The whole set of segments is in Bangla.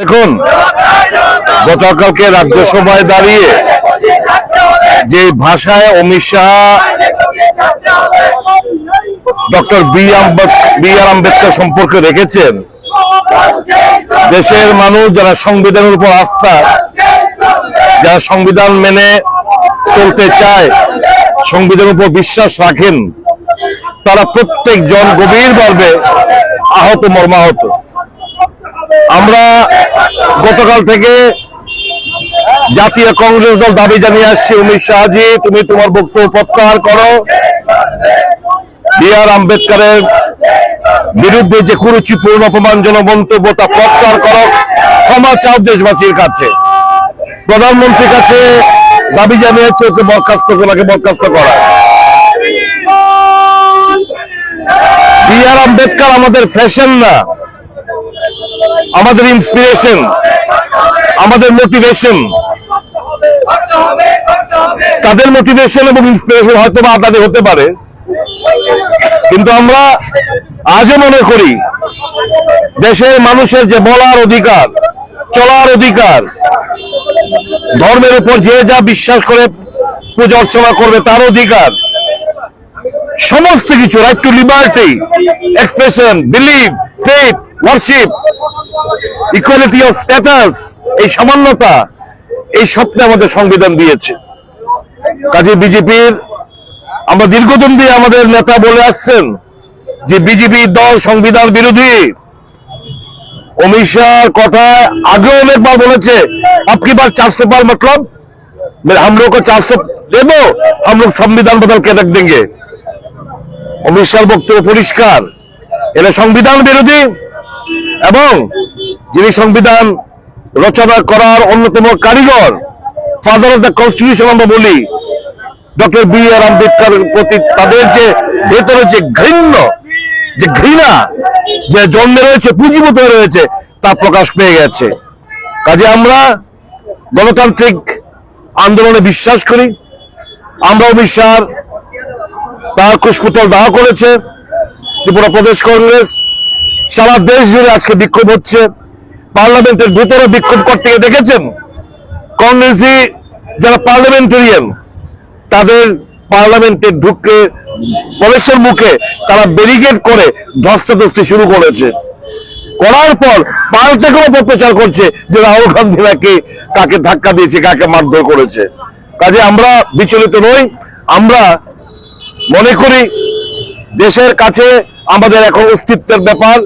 দেখুন, গতকালকে রাজ্যসভায় দাঁড়িয়ে যে ভাষায় অমিত শাহ ডক্টর বি আর আম্বেদকর সম্পর্কে রেখেছেন, দেশের মানুষ যারা সংবিধানের উপর আস্থা, যারা সংবিধান মেনে চলতে চায়, সংবিধানের উপর বিশ্বাস রাখেন, তারা প্রত্যেকজন গভীরভাবে আহত, মর্মাহত। আমরা গতকাল থেকে জাতীয় কংগ্রেস দল দাবি জানিয়ে আসছি, অমিত শাহজি তুমি তোমার বক্তব্য প্রত্যাহার করো, বি আর আম্বেদকরের বিরুদ্ধে যে কুরুচিপূর্ণ অপমানজনক মন্তব্য তা প্রত্যাহার করো, ক্ষমা চাও দেশবাসীর কাছে। প্রধানমন্ত্রীর কাছে দাবি জানিয়েছে ওকে বরখাস্ত করা। বি আর আম্বেদকর আমাদের ফ্যাশন না, আমাদের ইন্সপিরেশন, আমাদের মোটিভেশন। তাদের মোটিভেশন এবং ইন্সপিরেশন হয়তো বা আলাদা হতে পারে, কিন্তু আমরা আজও মনে করি দেশের মানুষের যে বলার অধিকার, চলার অধিকার, ধর্মের উপর যে যা বিশ্বাস করে পূজা অর্চনা করবে তার অধিকার, সমস্ত কিছু, right two liberty, expression, believe, faith, worship, equality of status, এই সামান্যতা, এই স্বপ্নে আমাদের সংবিধান দিয়েছে। কাজে বিজেপির, আমরা দীর্ঘদিন দিয়ে আমাদের নেতা বলে আসছেন যে বিজেপি দল সংবিধান বিরোধী। অমিত শাহর কথা আগেও অনেকবার বলেছে, আপকি বার 400 पार मतलब हम लोग को 400 दे दो, हम लोग संविधान बदल के रख देंगे। অমিত শাহর বক্তব্য পরিষ্কার, এরা সংবিধান বিরোধী এবং যিনি সংবিধান রচনা করার অন্যতম কারিগর, ফাদার অফ দ্য কনস্টিটিউশন আমরা বলি, ডক্টর বি আর আম্বেদকরের প্রতি তাদের যে ভেতরে যে ঘৃণা যে জন্মে রয়েছে, পুঁজিভূত হয়ে রয়েছে, তা প্রকাশ পেয়ে গেছে। কাজে আমরা গণতান্ত্রিক আন্দোলনে বিশ্বাস করি। আমরা অমিত শাহ তার কুশপুতল দাহ করেছে ত্রিপুরা প্রদেশ কংগ্রেস, সারা দেশ জুড়ে আজকে বিক্ষোভ হচ্ছে। পার্লামেন্টের ভিতরে বিক্ষোভ করতে গিয়ে দেখেছেন কংগ্রেসি যারা পার্লামেন্টেরিয়ান, তাদের পার্লামেন্টে ঢুকে প্রবেশের মুখে তারা ব্যারিকেড করে ধস্তাধস্তি শুরু করেছে। করার পর পাল্টা করে প্রচার করছে যে রাহুল গান্ধী নাকি কাকে ধাক্কা দিয়েছে, কাকে মারধর করেছে। কাজে আমরা বিচলিত নই। আমরা মনে করি দেশের কাছে আমাদের এখন অস্তিত্বের ব্যাপার,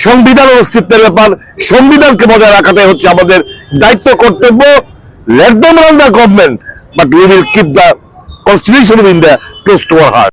সংবিধানের অস্তিত্বের ব্যাপার। সংবিধানকে বজায় রাখাটাই হচ্ছে আমাদের দায়িত্ব, কর্তব্য। Let them run the government, but we will keep the constitution of India close to our heart.